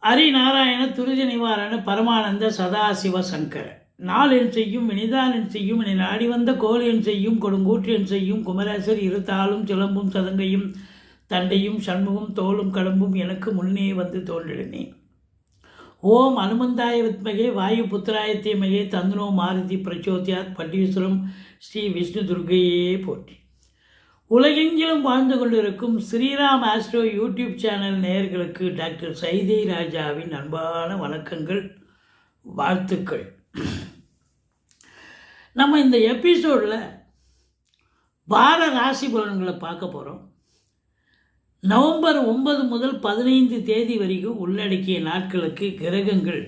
ஹரிநாராயண துரித நிவாரண பரமானந்த சதாசிவ சங்கர நாளென் செய்யும் வினிதானென் செய்யும் என நாடி வந்த கோலென் செய்யும் கொடுங்கூற்றென் செய்யும் குமரேசர் இருத்தாலும் சிலம்பும் சதங்கையும் தண்டையும் சண்முகம் தோளும் கடம்பும் எனக்கு முன்னே வந்து தோன்றினேன். ஓம் அனுமந்தாய வித்மகே வாயு புத்திராய தீமகே தந்தனோ மாருதி பிரச்சோத்யாத் பட்டீஸ்வரம் ஸ்ரீ விஷ்ணு துர்கையே போற்றி. உலகெங்கிலும் வாழ்ந்து கொண்டிருக்கும் ஸ்ரீராம் ஆஸ்ட்ரோ யூடியூப் சேனல் நேயர்களுக்கு டாக்டர் சைதை ராஜாவின் அன்பான வணக்கங்கள், வாழ்த்துக்கள். நம்ம இந்த எபிசோடில் வார ராசி பலன்களை பார்க்க போகிறோம். நவம்பர் 9 முதல் 15 தேதி வரைக்கும் உள்ளடக்கிய நாட்களுக்கு கிரகங்கள்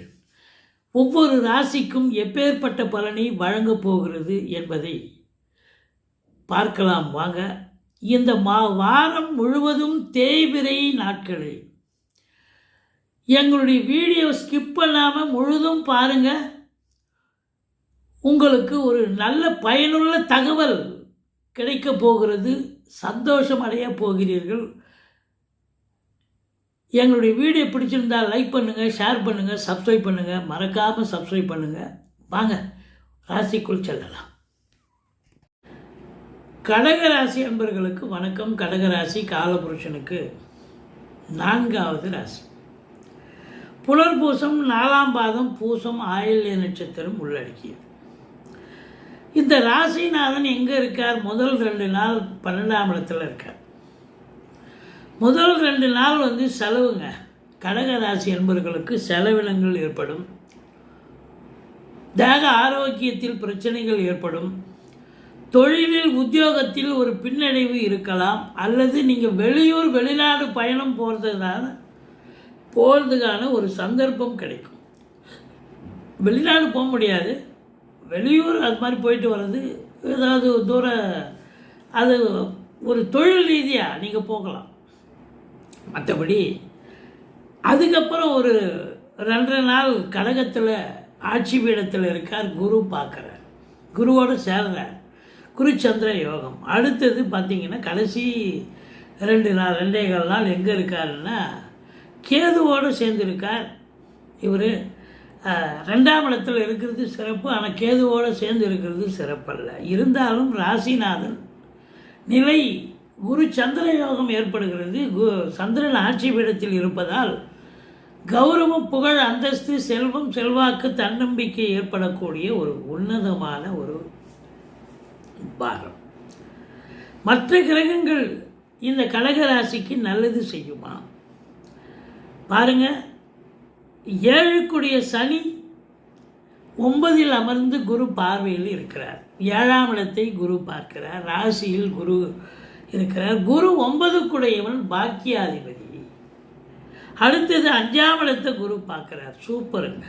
ஒவ்வொரு ராசிக்கும் எப்பேற்பட்ட பலனை வழங்கப் போகிறது என்பதை பார்க்கலாம் வாங்க. இந்த வாரம் முழுவதும் தேய்பிறை நாட்களே. எங்களுடைய வீடியோ ஸ்கிப் பண்ணாமல் முழுதும் பாருங்கள். உங்களுக்கு ஒரு நல்ல பயனுள்ள தகவல் கிடைக்கப் போகிறது. சந்தோஷம் அடைய போகிறீர்கள். எங்களுடைய வீடியோ பிடிச்சிருந்தால் லைக் பண்ணுங்கள், ஷேர் பண்ணுங்கள், சப்ஸ்கிரைப் பண்ணுங்கள். மறக்காமல் சப்ஸ்கிரைப் பண்ணுங்கள். வாங்க ராசிக்குள் செல்லலாம். கடகராசி அன்பர்களுக்கு வணக்கம். கடகராசி காலபுருஷனுக்கு 4வது ராசி. புலர்பூசம் 4ஆம் பாதம் பூசம் ஆயில்ய நட்சத்திரம் உள்ளடக்கியது. இந்த ராசிநாதன் எங்கே இருக்கார்? முதல் 2 நாள் 12ஆம் இடத்துல இருக்கார். முதல் 2 நாள் செலவுங்க. கடகராசி அன்பர்களுக்கு செலவினங்கள் ஏற்படும். தேக ஆரோக்கியத்தில் பிரச்சனைகள் ஏற்படும். தொழிலில் உத்தியோகத்தில் ஒரு பின்னடைவு இருக்கலாம். அல்லது நீங்கள் வெளிநாடு பயணம் போகிறதுக்கான ஒரு சந்தர்ப்பம் கிடைக்கும். வெளிநாடு போக முடியாது, வெளியூர் அது மாதிரி போயிட்டு வர்றது, ஏதாவது அது ஒரு தொழில் ரீதியாக நீங்கள் போகலாம். மற்றபடி அதுக்கப்புறம் ஒரு 2 நாள் கடகத்தில் ஆட்சி பீடத்தில் இருக்கார். குரு பார்க்குறார், குருவோடு சேர்றார். குருச்சந்திர யோகம். அடுத்தது பார்த்திங்கன்னா கடைசி 2 நாள் 2.25 நாள் எங்கே இருக்காருன்னா கேதுவோடு சேர்ந்துருக்கார். இவர் 2ஆம் இடத்துல இருக்கிறது சிறப்பு. ஆனால் கேதுவோடு சேர்ந்து இருக்கிறது சிறப்பல்ல. இருந்தாலும் ராசிநாதன் நிலை குரு சந்திர யோகம் ஏற்படுகிறது. சந்திரன் ஆட்சி பீடத்தில் இருப்பதால் கௌரவம், புகழ், அந்தஸ்து, செல்வம், செல்வாக்கு, தன்னம்பிக்கை ஏற்படக்கூடிய ஒரு உன்னதமான ஒரு பாரம். மற்ற கிரகங்கள் இந்த கடகராசிக்கு நல்லது செய்யுமா பாருங்க. 7க்குடைய சனி 9இல் அமர்ந்து குரு பார்வையில் இருக்கிறார். 7ஆம் இடத்தை குரு பார்க்கிறார். ராசியில் குரு இருக்கிறார். குரு 9க்குடையவன் பாக்கியாதிபதி. அடுத்தது 5ஆம் இடத்தை குரு பார்க்கிறார். சூப்பருங்க.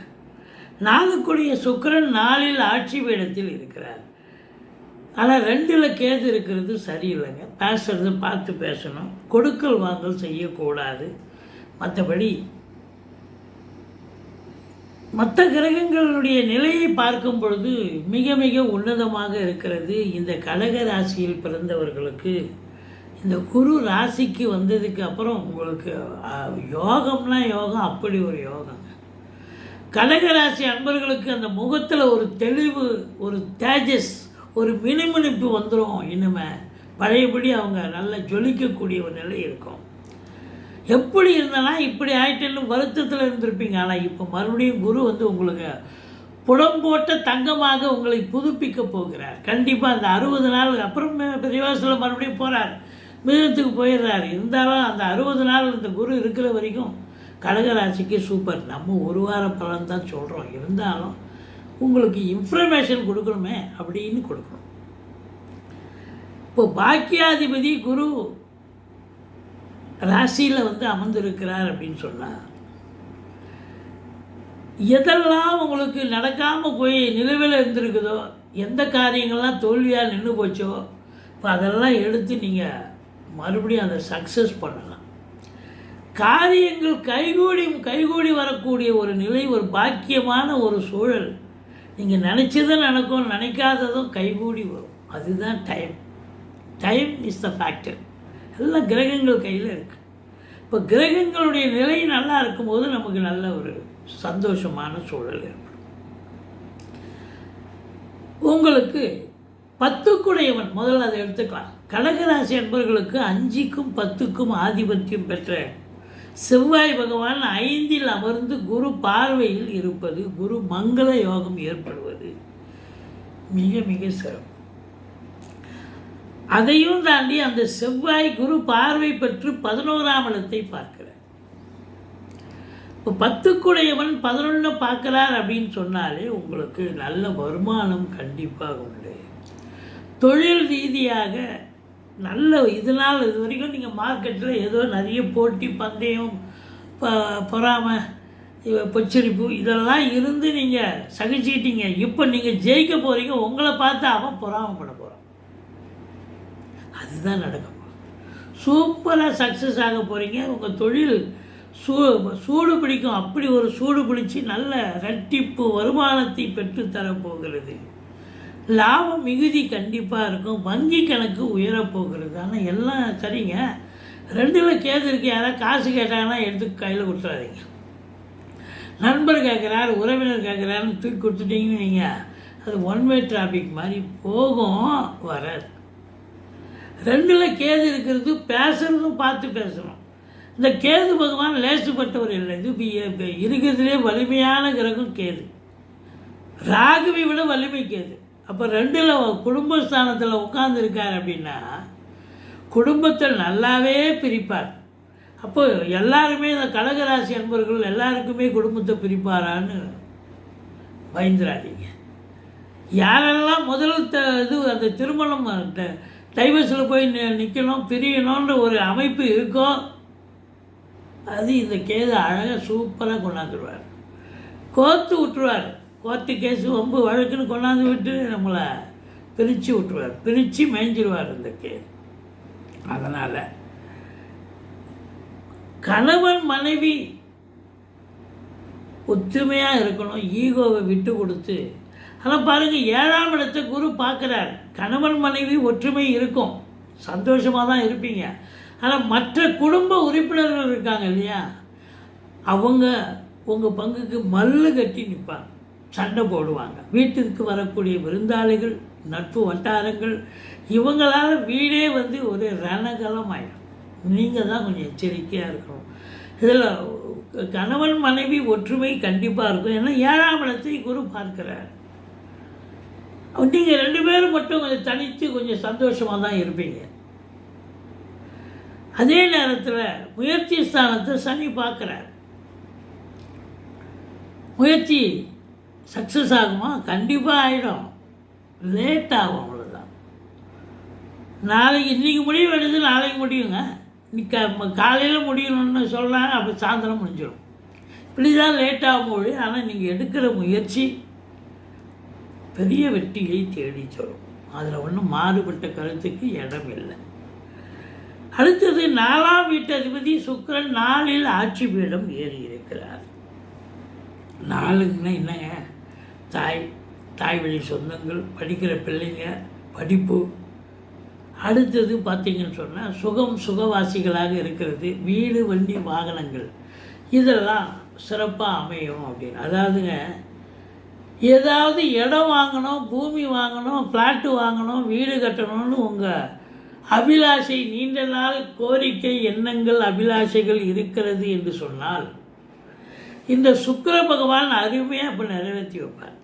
4க்குடைய சுக்கிரன் 4இல் ஆட்சி பீடத்தில் இருக்கிறார். ஆனால் 2இல் கேது இருக்கிறது சரியில்லைங்க. பேசுறது பார்த்து பேசணும். கொடுக்கல் வாங்கல் செய்யக்கூடாது. மற்றபடி மற்ற கிரகங்களுடைய நிலையை பார்க்கும் பொழுது மிக மிக உன்னதமாக இருக்கிறது. இந்த கடக ராசியில் பிறந்தவர்களுக்கு இந்த குரு ராசிக்கு வந்ததுக்கு அப்புறம் உங்களுக்கு யோகம்னா யோகம், அப்படி ஒரு யோகங்க. கடகராசி அன்பர்களுக்கு அந்த முகத்தில் ஒரு தெளிவு, ஒரு தேஜஸ், ஒரு மினுமினுப்பு வந்துடும். இனிமே பழையபடி அவங்க நல்லா ஜொலிக்கக்கூடிய ஒரு நிலை இருக்கும். எப்படி இருந்தாலும் இப்படி ஆகிட்டேன்னு வருத்தத்தில் இருந்திருப்பீங்க. ஆனால் இப்போ மறுபடியும் குரு உங்களுக்கு புடம் போட்ட தங்கமாக உங்களை புதுப்பிக்க போகிறார். கண்டிப்பாக அந்த 60 நாள் அப்புறம் ரிவர்ஸில் மறுபடியும் போகிறார், மிருகத்துக்கு போயிடுறாரு. இருந்தாலும் அந்த 60 நாள் இந்த குரு இருக்கிற வரைக்கும் கடகராசிக்கு சூப்பர். நம்ம ஒரு வார பலன் தான் சொல்கிறோம். இருந்தாலும் உங்களுக்கு இன்ஃபர்மேஷன் கொடுக்கணுமே அப்படின்னு கொடுக்கணும். இப்போ பாக்கியாதிபதி குரு ராசியில் அமர்ந்திருக்கிறார் அப்படின்னு சொன்னால் எதெல்லாம் உங்களுக்கு நடக்காமல் போய் நிலுவையில் இருந்திருக்குதோ, எந்த காரியங்கள்லாம் தோல்வியாக நின்று போச்சோ, இப்போ அதெல்லாம் எடுத்து நீங்கள் மறுபடியும் அதை சக்ஸஸ் பண்ணலாம். காரியங்கள் கைகூடி வரக்கூடிய ஒரு நிலை, ஒரு பாக்கியமான ஒரு சூழல். நீங்கள் நினச்சதும் நடக்கும், நினைக்காததும் கைகூடி வரும். அதுதான் time. Time is the factor. எல்லாம் கிரகங்கள் கையில் இருக்குது. இப்போ கிரகங்களுடைய நிலை நல்லா இருக்கும்போது நமக்கு நல்ல ஒரு சந்தோஷமான சூழல் ஏற்படும். உங்களுக்கு 10க்குடையவன், முதல்ல அதை எடுத்துக்கலாம். கடகராசி அன்பர்களுக்கு 5க்கும் 10க்கும் ஆதிபத்தியம் பெற்ற செவ்வாய் பகவான் 5ல் அமர்ந்து குரு பார்வையில் இருப்பது, குரு மங்கள யோகம் ஏற்படுவது மிக மிக சிறப்பு. அதையும் தாண்டி அந்த செவ்வாய் குரு பார்வை பெற்று 11ஆம் இடத்தை பார்க்கிறார். இப்போ 10க்குடையவன் 11 பார்க்கிறார் அப்படின்னு சொன்னாலே உங்களுக்கு நல்ல வருமானம் கண்டிப்பாக உண்டு. தொழில் ரீதியாக நல்ல இதனால் இது வரைக்கும் நீங்கள் மார்க்கெட்டில் ஏதோ நிறைய போட்டி பந்தயம் பொறாமை பொச்சரிப்பு இதெல்லாம் இருந்து நீங்கள் சகிச்சுக்கிட்டீங்க. இப்போ நீங்கள் ஜெயிக்க போகிறீங்க. உங்களை பார்த்து அவன் பொறாமப்பட போகிறான். அதுதான் நடக்க போகுது. சூப்பராக சக்ஸஸ் ஆக போகிறீங்க. உங்கள் தொழில் சூடு பிடிக்கும். அப்படி ஒரு சூடு பிடிச்சி நல்ல இரட்டிப்பு வருமானத்தை பெற்றுத்தரப்போகிறது. லாபம் மிகுதி கண்டிப்பாக இருக்கும். வங்கி கணக்கு உயரப்போகிறது. ஆனால் எல்லாம் சரிங்க. 2ல் கேது இருக்கு. யாராவது காசு கேட்டாங்கன்னா எடுத்து கையில் கொடுத்துறாதீங்க. நண்பர் கேட்குறாரு, உறவினர் கேட்குறாருன்னு தூக்கி கொடுத்துட்டீங்கன்னு நீங்கள் அது ஒன்வே டிராஃபிக் மாதிரி போகும், வராது. 2ல் கேது இருக்கிறது. பேசுகிறதும் பார்த்து பேசணும். இந்த கேது பகவான் லேசுப்பட்டவர் இல்லை. இது இருக்கிறதுலே வலிமையான கிரகம் கேது. ராகுவை விட வலிமை கேது. அப்போ 2ல் குடும்பஸ்தானத்தில் உட்கார்ந்துருக்கார் அப்படின்னா குடும்பத்தை நல்லாவே பிரிப்பார். அப்போ எல்லாருமே இந்த கடகராசி அன்பர்கள் எல்லாருக்குமே குடும்பத்தை பிரிப்பாரான்னு பயந்துடாதீங்க. யாரெல்லாம் முதல் இது அந்த திருமணம் டைவர்ஸில் போய் நிற்கணும் பிரியணுன்ற ஒரு அமைப்பு இருக்கோ அது இந்த கேது அழகாக சூப்பராக கொண்டாந்துடுவார். கோர்த்து விட்டுருவார். கோர்ட்டு கேஸு வம்பு வழக்குன்னு கொண்டாந்து விட்டு நம்மளை பிரித்து விட்டுருவார். பிரித்து மேய்ஞ்சிடுவார் இந்த கேது. அதனால் கணவன் மனைவி ஒத்துமையாக இருக்கணும். ஈகோவை விட்டு கொடுத்து. ஆனால் பாருங்கள் 7ஆம் இடத்தை குரு பார்க்குறார். கணவன் மனைவி ஒற்றுமை இருக்கும். சந்தோஷமாக தான் இருப்பீங்க. ஆனால் மற்ற குடும்ப உறுப்பினர்கள் இருக்காங்க இல்லையா, அவங்க உங்கள் பங்குக்கு மல்லு கட்டி நிற்பாங்க. சண்டை போடுவாங்க. வீட்டிற்கு வரக்கூடிய விருந்தாளிகள் நட்பு வட்டாரங்கள் இவங்களால் வீடே ஒரு ரணகலம் ஆகிடும். நீங்கள் தான் கொஞ்சம் எச்சரிக்கையாக இருக்கணும். இதில் கணவன் மனைவி ஒற்றுமை கண்டிப்பாக இருக்கும். ஏன்னா 7ஆம் இடத்தை குரு பார்க்கிறார். நீங்கள் 2 பேரும் மட்டும் கொஞ்சம் தனித்து கொஞ்சம் சந்தோஷமாக தான் இருப்பீங்க. அதே நேரத்தில் முயற்சி ஸ்தானத்தை சனி பார்க்குறார். முயற்சி சக்ஸஸ் ஆகுமா? கண்டிப்பாக ஆகிடும். லேட் ஆகும், அவ்வளோதான். நாளைக்கு இன்றைக்கி முடிய வேண்டியது நாளைக்கு முடியுங்க. இன்னைக்கு காலையில் முடியணும்னு சொல்லலாம், அப்படி சாயந்தரம் முடிஞ்சிடும். இப்படி தான் லேட் ஆகும்போது. ஆனால் நீங்கள் எடுக்கிற முயற்சி பெரிய வெற்றியை தேடி தரும். அதில் ஒன்றும் மாறுபட்ட கருத்துக்கு இடம் இல்லை. அடுத்தது 4ஆம் வீட்டு அதிபதி சுக்கிரன் 4ல் ஆட்சி பீடம் ஏறி இருக்கிறார். 4ன்னா என்னங்க? தாய் வழி சொந்தங்கள், படிக்கிற பிள்ளைங்க, படிப்பு. அடுத்தது பார்த்திங்கன்னு சொன்னால் சுகவாசிகளாக இருக்கிறது. வீடு வண்டி வாகனங்கள் இதெல்லாம் சிறப்பாக அமையும் அப்படின்னு. அதாவதுங்க, ஏதாவது இடம் வாங்கணும், பூமி வாங்கணும், ஃப்ளாட்டு வாங்கணும், வீடு கட்டணும்னு உங்கள் அபிலாஷை, நீண்ட நாள் கோரிக்கை, எண்ணங்கள், அபிலாஷைகள் இருக்கிறது என்று சொன்னால் இந்த சுக்கிர பகவான் அருமையாக இப்போ நிறைவேற்றி வைப்பார்.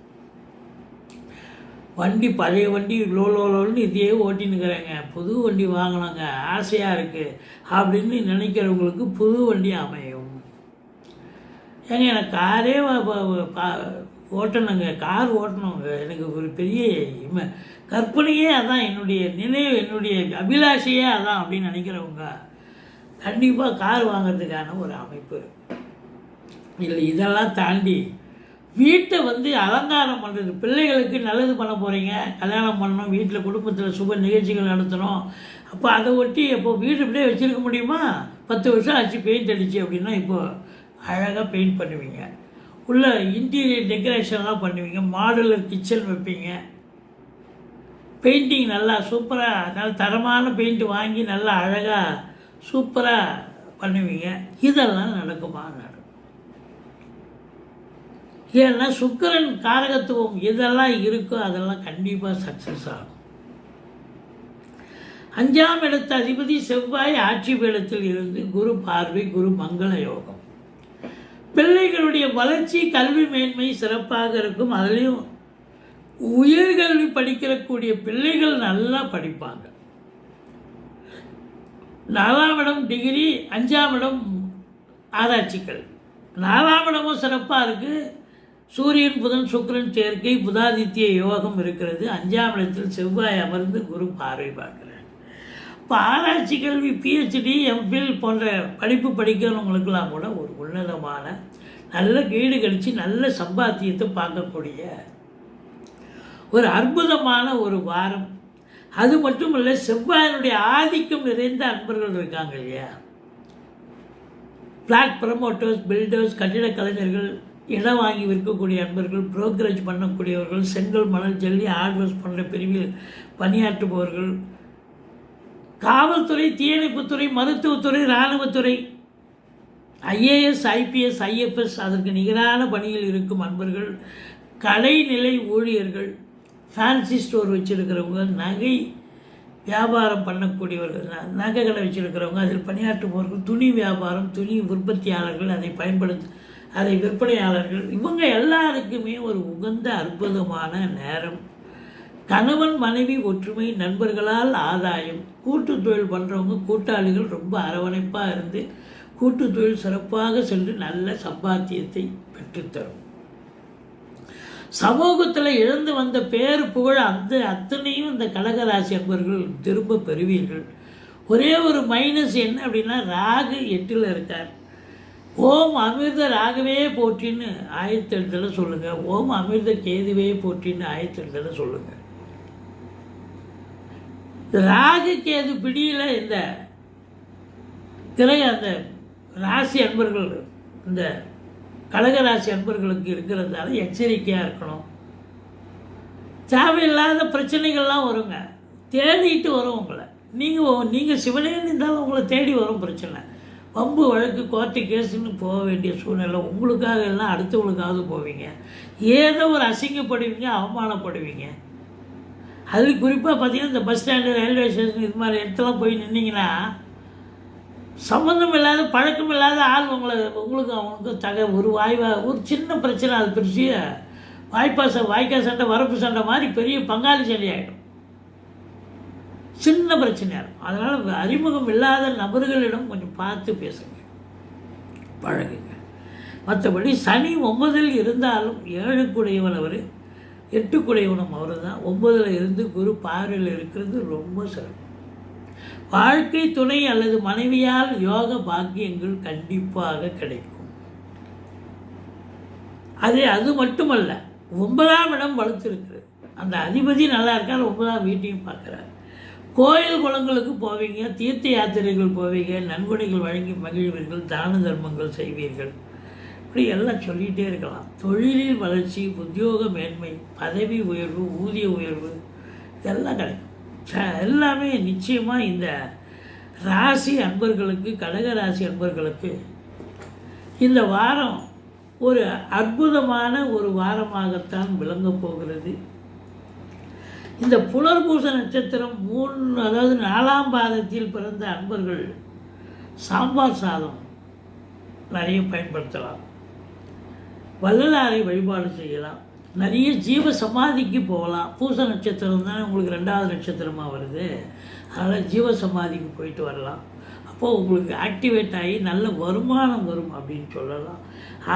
வண்டி பழைய வண்டி லோன்னு இதையே ஓட்டின்னுக்கிறேங்க, புது வண்டி வாங்கினாங்க, ஆசையாக இருக்குது அப்படின்னு நினைக்கிறவங்களுக்கு புது வண்டி அமையும். ஏங்க எனக்கு காரே ஓட்டணுங்க, கார் ஓட்டணுங்க, எனக்கு ஒரு பெரிய கற்பனையே அதான், என்னுடைய நினைவு, என்னுடைய அபிலாஷையே அதான் அப்படின்னு நினைக்கிறவங்க கண்டிப்பாக கார் வாங்கிறதுக்கான ஒரு அமைப்பு இருக்குது. இல்லை இதெல்லாம் தாண்டி வீட்டை அலங்காரம் பண்ணுறது, பிள்ளைகளுக்கு நல்லது பண்ண போகிறீங்க, கல்யாணம் பண்ணணும், வீட்டில் குடும்பத்தில் சுப நிகழ்ச்சிகள் நடத்தணும். அப்போ அதை ஒட்டி இப்போது வீடு இப்படியே வச்சுருக்க முடியுமா? 10 வருஷம் ஆச்சு பெயிண்ட் அடிச்சு அப்படின்னா இப்போது அழகாக பெயிண்ட் பண்ணுவீங்க. உள்ள இன்டீரியர் டெக்கரேஷன்லாம் பண்ணுவீங்க, மாடுலர் கிச்சன் வைப்பீங்க. பெயிண்டிங் நல்லா சூப்பராக, நல்ல தரமான பெயிண்ட் வாங்கி நல்லா அழகாக சூப்பராக பண்ணுவீங்க. இதெல்லாம் நடக்குமா? நடக்கும். ஏன்னா சுக்கிரன் காரகத்துவம் இதெல்லாம் இருக்கோ அதெல்லாம் கண்டிப்பாக சக்ஸஸ் ஆகும். 5ஆம் இடத்து அதிபதி செவ்வாய் ஆட்சி பீடத்தில் இருந்து குரு பார்வை, குரு மங்கள யோகம். பிள்ளைகளுடைய வளர்ச்சி, கல்வி மேன்மை சிறப்பாக இருக்கும். அதுலேயும் உயர்கல்வி படிக்கக்கூடிய பிள்ளைகள் நல்லா படிப்பாங்க. 4ஆம் இடம் டிகிரி, 5ஆம் இடம் ஆராய்ச்சிகள். 4ஆம் இடமும் சிறப்பாக இருக்குது. சூரியன் புதன் சுக்கிரன் சேர்க்கை, புதாதித்ய யோகம் இருக்கிறது. 5ஆம் இடத்தில் செவ்வாய் அமர்ந்து குரு பார்வை பார்க்கிறார். இப்போ ஆராய்ச்சி கல்வி, பிஹெச்டி, எம்ஃபில் போன்ற படிப்பு படிக்கிறவங்களுக்கெல்லாம் கூட ஒரு உன்னதமான நல்ல வீடு கழித்து நல்ல சம்பாத்தியத்தை பார்க்கக்கூடிய ஒரு அற்புதமான ஒரு வாரம். அது மட்டும் இல்லை, செவ்வாயினுடைய ஆதிக்கம் நிறைந்த அன்பர்கள் இருக்காங்க இல்லையா, ஃப்ளாட் ப்ரமோட்டர்ஸ், பில்டர்ஸ், கட்டிட கலைஞர்கள், இடம் வாங்கி விற்கக்கூடிய அன்பர்கள், புரோக்கரேஜ் பண்ணக்கூடியவர்கள், செங்கல், மணல், ஜல்லி, ஹார்ட்வேர்ஸ் போன்ற பிரிவில் பணியாற்றுபவர்கள், காவல்துறை, தீயணைப்புத்துறை, மருத்துவத்துறை, இராணுவத்துறை, ஐஏஎஸ், ஐபிஎஸ், ஐஎஃப்எஸ் அதற்கு நிகரான பணியில் இருக்கும் அன்பர்கள், கலைநிலை ஊழியர்கள், ஃபேன்சி ஸ்டோர் வச்சுருக்கிறவங்க, நகை வியாபாரம் பண்ணக்கூடியவர்கள், நகை கடை வச்சுருக்கிறவங்க, அதில் பணியாற்றுபவர்கள், துணி வியாபாரம், துணி உற்பத்தியாளர்கள், அதை விற்பனையாளர்கள், இவங்க எல்லாருக்குமே ஒரு உகந்த அற்புதமான நேரம். கணவன் மனைவி ஒற்றுமை, நண்பர்களால் ஆதாயம், கூட்டு தொழில் பண்ணுறவங்க, கூட்டாளிகள் ரொம்ப அரவணைப்பாக இருந்து கூட்டு தொழில் சிறப்பாக சென்று நல்ல சம்பாத்தியத்தை பெற்றுத்தரும். சமூகத்தில் இழந்து வந்த பேர் புகழ் அத்தனையும் இந்த கடகராசி அன்பர்கள் திரும்ப பெறுவீர்கள். ஒரே ஒரு மைனஸ் என்ன அப்படின்னா, ராகு 8ல் இருக்கார். ஓம் அமிர்த ராகவே போற்றின்னு 1008 சொல்லுங்கள். ஓம் அமிர்த கேதுவே போற்றின்னு 1008 சொல்லுங்கள். ராகு கேது பிடியில் இந்த அந்த ராசி அன்பர்கள், இந்த கடகராசி அன்பர்களுக்கு இருக்கிறதால எச்சரிக்கையாக இருக்கணும். தேவையில்லாத பிரச்சனைகள்லாம் வருங்க, தேடிட்டு வரும் உங்களை. நீங்கள் சிவனே இருந்தாலும் உங்களை தேடி வரும் பிரச்சனை. வம்பு வழக்கு, கோர்ட்டு கேஸுன்னு போக வேண்டிய சூழ்நிலை உங்களுக்காக எல்லாம் அடுத்தவங்களுக்காவது போவீங்க. ஏதோ ஒரு அசிங்கப்படுவீங்க, அவமானப்படுவீங்க. அது குறிப்பாக பார்த்தீங்கன்னா இந்த பஸ் ஸ்டாண்டு, ரயில்வே ஸ்டேஷன் இது மாதிரி இடத்துலாம் போய் நின்னீங்கன்னா சம்மந்தம் இல்லாத, பழக்கம் இல்லாத ஆள் உங்களுக்கு அவனுக்கு ஒரு சின்ன பிரச்சனை, அது பெரிய வாய்க்கா சண்டை, வரப்பு சண்டை மாதிரி பெரிய பங்காளி சண்டை ஆகிடும். சின்ன பிரச்சனையாக இருக்கும். அதனால் அறிமுகம் இல்லாத நபர்களிடம் கொஞ்சம் பார்த்து பேசுங்க, பழகுங்க. மற்றபடி சனி 9ல் இருந்தாலும் 7க்குடையவன் அவர், 8க்குடையவனும் அவர் தான். 9ல் இருந்து குரு பார்வையில் இருக்கிறது ரொம்ப சிறப்பு. வாழ்க்கை துணை அல்லது மனைவியால் யோக பாக்கியங்கள் கண்டிப்பாக கிடைக்கும். அது மட்டுமல்ல, 9ஆம் இடம் வலுத்திருக்கிறது. அந்த அதிபதி நல்லா இருக்கார், 9ஆம் வீட்டையும் பார்க்குறார். கோயில் குளங்களுக்கு போவீங்க, தீர்த்த யாத்திரைகள் போவீங்க, நன்கொடைகள் வழங்கி மகிழ்வீர்கள், தான தர்மங்கள் செய்வீர்கள். இப்படி எல்லாம் சொல்லிகிட்டே இருக்கலாம். தொழிலில் வளர்ச்சி, உத்தியோக மேன்மை, பதவி உயர்வு, ஊதிய உயர்வு இதெல்லாம் கிடைக்கும். எல்லாமே நிச்சயமாக இந்த ராசி அன்பர்களுக்கு, கடகராசி அன்பர்களுக்கு இந்த வாரம் ஒரு அற்புதமான ஒரு வாரமாகத்தான் விளங்கப் போகிறது. இந்த புனர்பூச நட்சத்திரம் 4ஆம் பாதத்தில் பிறந்த அன்பர்கள் சாம்பார் சாதம் நிறைய பயன்படுத்தலாம், வள்ளலாரை வழிபாடு செய்யலாம், நிறைய ஜீவ சமாதிக்கு போகலாம். பூச நட்சத்திரம் தானே உங்களுக்கு 2வது நட்சத்திரமாக வருது, அதனால் ஜீவ சமாதிக்கு போயிட்டு வரலாம். அப்போது உங்களுக்கு ஆக்டிவேட் ஆகி நல்ல வருமானம் வரும் அப்படின்னு சொல்லலாம்.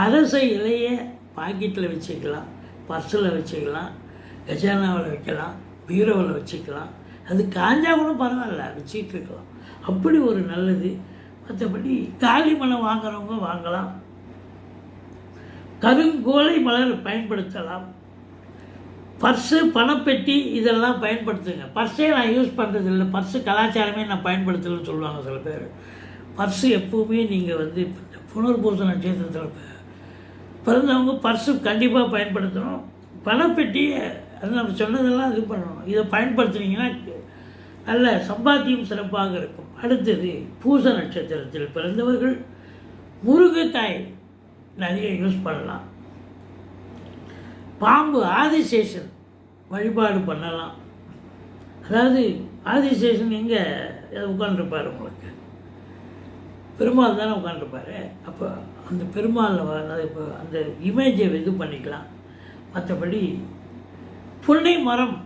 அரச இலையை பாக்கெட்டில் வச்சுக்கலாம், பர்ஸில் வச்சுக்கலாம், கஜானாவில் வைக்கலாம், பீரோவில் வச்சுக்கலாம். அது காஞ்சா கூட பரவாயில்ல, வச்சுக்கிட்டு இருக்கலாம். அப்படி ஒரு நல்லது. மற்றபடி காளி மலம் வாங்குறவங்க வாங்கலாம், கருங்கோலை மலர் பயன்படுத்தலாம், பர்ஸு, பணப்பெட்டி இதெல்லாம் பயன்படுத்துங்க. பர்ஸே நான் யூஸ் பண்ணுறதில்லை, பர்ஸு கலாச்சாரமே நான் பயன்படுத்தலைன்னு சொல்லுவாங்க சில பேர். பர்ஸு எப்போவுமே நீங்கள் புனர்பூச நட்சத்திரத்தில் பிறந்தவங்க பர்ஸு கண்டிப்பாக பயன்படுத்தணும். பணப்பெட்டியை அது நம்ம சொன்னதெல்லாம் இது பண்ணணும். இதை பயன்படுத்துனீங்கன்னா நல்ல சம்பாத்தியம் சிறப்பாக இருக்கும். அடுத்தது பூச நட்சத்திரத்தில் பிறந்தவர்கள் முருங்கைக்காய் நிறைய யூஸ் பண்ணலாம். பாம்பு ஆதிசேஷன் வழிபாடு பண்ணலாம். அதாவது ஆதிசேஷன் எங்கே உட்காந்துருப்பார்? உங்களுக்கு பெருமாள் தானே உட்காந்துருப்பார். அப்போ அந்த பெருமாளில் இப்போ அந்த இமேஜை இது பண்ணிக்கலாம். மற்றபடி புன்னை மரம்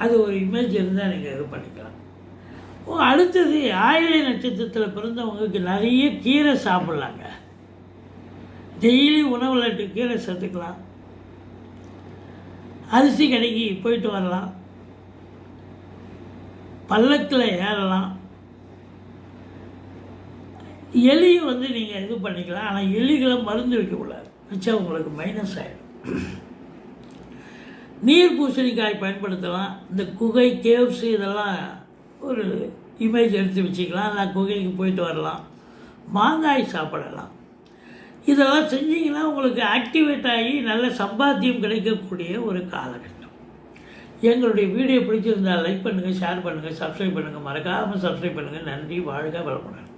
அது ஒரு இமேஜ் இருந்தால் நீங்கள் இது பண்ணிக்கலாம். அடுத்தது ஆயிலை நட்சத்திரத்தில் பிறந்தவங்களுக்கு நிறைய கீரை சாப்பிட்லாங்க. டெய்லி உணவில் 8 கீரை சேர்த்துக்கலாம். அரிசி கடைக்கு போயிட்டு வரலாம். பல்லக்கில் ஏறலாம். எலியும் நீங்கள் இது பண்ணிக்கலாம். ஆனால் எலிகளை மருந்து வைக்கக்கூடாது, வச்சா உங்களுக்கு மைனஸ் ஆகிடும். நீர் பூசணிக்காய் பயன்படுத்தலாம். இந்த குகை கேவ்ஸு இதெல்லாம் ஒரு இமேஜ் எடுத்து வச்சுக்கலாம். இல்லை குகைக்கு போயிட்டு வரலாம். மாங்காய் சாப்பிடலாம். இதெல்லாம் செஞ்சிங்கன்னா உங்களுக்கு ஆக்டிவேட் ஆகி நல்ல சம்பாத்தியம் கிடைக்கக்கூடிய ஒரு காலகட்டம். எங்களுடைய வீடியோ பிடிச்சிருந்தால் லைக் பண்ணுங்கள், ஷேர் பண்ணுங்கள், சப்ஸ்கிரைப் பண்ணுங்கள். மறக்காமல் சப்ஸ்கிரைப் பண்ணுங்கள். நன்றி. வாழ்க வளமுடன்.